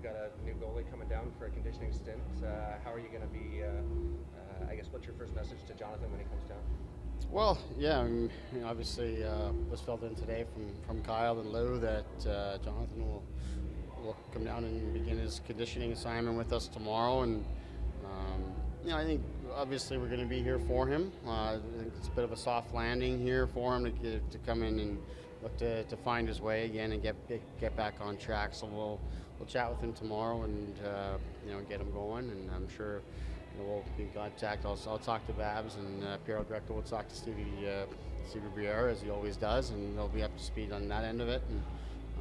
you've got a new goalie coming down for a conditioning stint. How are you going to be, I guess, what's your first message to Jonathan when he comes down? Well, yeah, obviously was filled in today from Kyle and Lou that Jonathan will come down and begin his conditioning assignment with us tomorrow. And, I think obviously we're going to be here for him. I think it's a bit of a soft landing here for him to come in and look to find his way again and get back on track. So we'll chat with him tomorrow and get him going. And I'm sure we'll be in contact. I'll talk to Babs, and Piero Greco will talk to Stevie Briere, as he always does, and they'll be up to speed on that end of it. And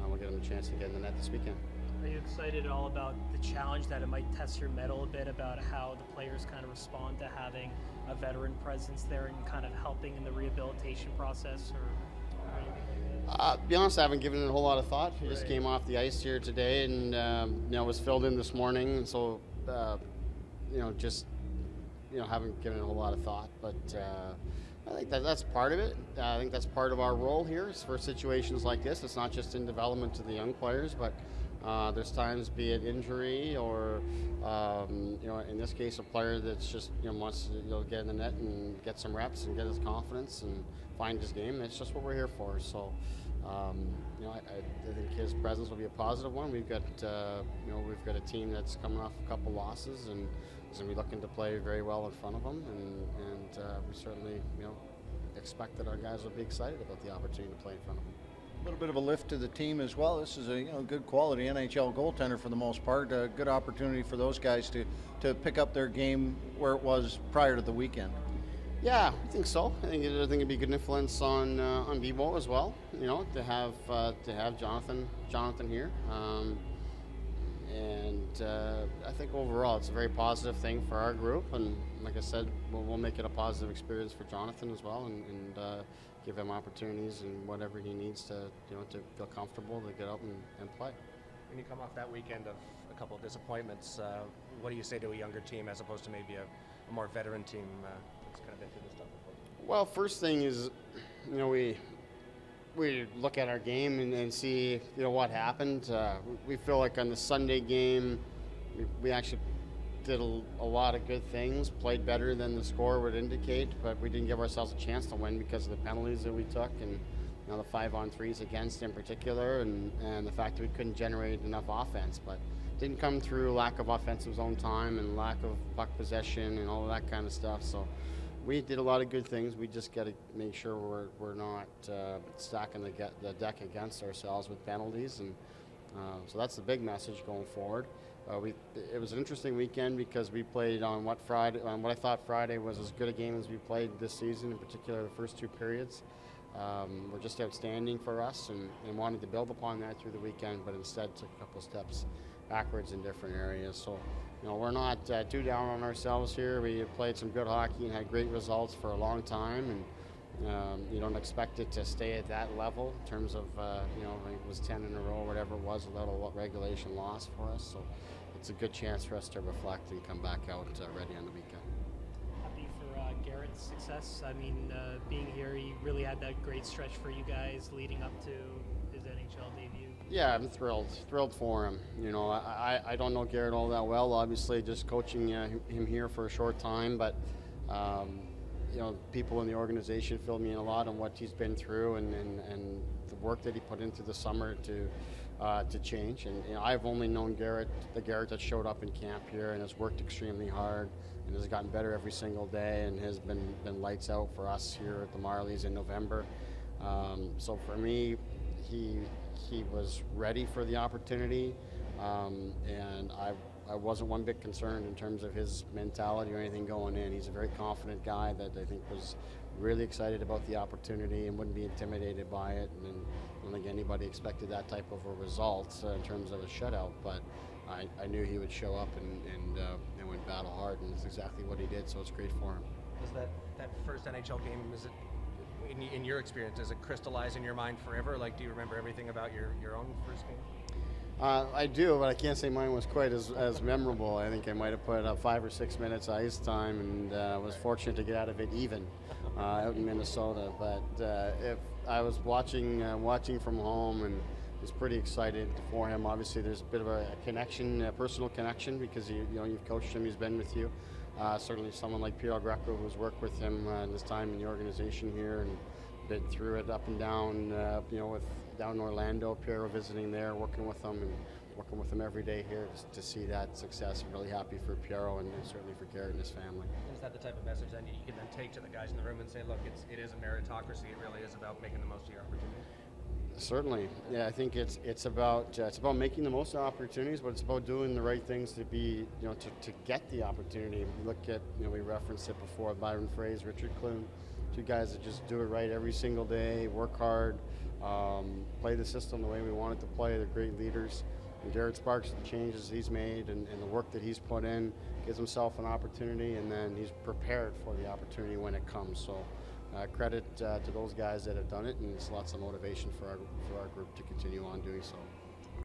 we'll get him a chance to get in the net this weekend. Are you excited at all about the challenge that it might test your mettle a bit, about how the players kind of respond to having a veteran presence there and kind of helping in the rehabilitation process, or anything like that? To be honest, I haven't given it a whole lot of thought. We just came off the ice here today, and was filled in this morning, and so haven't given it a whole lot of thought. But I think that's part of it. I think that's part of our role here is for situations like this. It's not just in development to the young players, but there's times, be it injury or, in this case, a player that's just wants to get in the net and get some reps and get his confidence and find his game. That's just what we're here for. So, I think his presence will be a positive one. We've got a team that's coming off a couple losses and is going to be looking to play very well in front of them, and we certainly expect that our guys will be excited about the opportunity to play in front of them. A little bit of a lift to the team as well. This is a good quality NHL goaltender for the most part. A good opportunity for those guys to pick up their game where it was prior to the weekend. Yeah, I think so. I think it'd be a good influence on Bibo as well. To have Jonathan here, and I think overall it's a very positive thing for our group. And like I said, we'll make it a positive experience for Jonathan as well, and give him opportunities and whatever he needs to feel comfortable to get out and play. When you come off that weekend of a couple of disappointments, what do you say to a younger team as opposed to maybe a more veteran team that's kind of been through this stuff before? Well, first thing is, we look at our game and see what happened. We feel like on the Sunday game, we actually did a lot of good things, played better than the score would indicate, but we didn't give ourselves a chance to win because of the penalties that we took and the 5-on-3s against in particular, and the fact that we couldn't generate enough offense. But didn't come through lack of offensive zone time and lack of puck possession and all of that kind of stuff. So we did a lot of good things. We just got to make sure we're not stacking the deck against ourselves with penalties, and so that's the big message going forward. It was an interesting weekend because we played on what I thought Friday was as good a game as we played this season, in particular the first two periods. Were just outstanding for us and wanted to build upon that through the weekend, but instead took a couple steps backwards in different areas. So, we're not too down on ourselves here. We played some good hockey and had great results for a long time, and you don't expect it to stay at that level in terms of, I think it was 10 in a row, whatever it was, without a regulation loss for us. So it's a good chance for us to reflect and come back out ready on the weekend. Happy for Garrett's success. I mean, being here, he really had that great stretch for you guys leading up to his NHL debut. Yeah, I'm thrilled for him. I don't know Garrett all that well, obviously just coaching him here for a short time, but people in the organization filled me in a lot on what he's been through and the work that he put into the summer to change. And I've only known the Garrett that showed up in camp here and has worked extremely hard and has gotten better every single day and has been lights out for us here at the Marlies in November. So for me, he was ready for the opportunity, and I wasn't one bit concerned in terms of his mentality or anything going in. He's a very confident guy that I think was really excited about the opportunity and wouldn't be intimidated by it. And I don't think anybody expected that type of a result in terms of a shutout, but I knew he would show up and went battle hard, and that's exactly what he did, so it's great for him. Was that first NHL game, is it, in your experience, does it crystallize in your mind forever? Like, do you remember everything about your own first game? I do, but I can't say mine was quite as memorable. I think I might have put up 5 or 6 minutes ice time and was fortunate to get out of it even out in Minnesota. But if I was watching from home and is pretty excited for him. Obviously, there's a bit of a connection, a personal connection, because you've coached him, he's been with you. Certainly, someone like Pierre Greco, who's worked with him in his time in the organization here and been through it up and down. With down in Orlando, Pierre visiting there, working with him every day here to see that success. I'm really happy for Piero and certainly for Garrett and his family. Is that the type of message then you can then take to the guys in the room and say, look, it is a meritocracy. It really is about making the most of your opportunities? Certainly, yeah. I think it's about making the most of opportunities, but it's about doing the right things to be, to get the opportunity. We look at, we referenced it before, Byron Fraze, Richard Clune, two guys that just do it right every single day, work hard, play the system the way we want it to play. They're great leaders. And Jared Sparks, the changes he's made and the work that he's put in, gives himself an opportunity, and then he's prepared for the opportunity when it comes. So credit to those guys that have done it, and it's lots of motivation for our group to continue on doing so.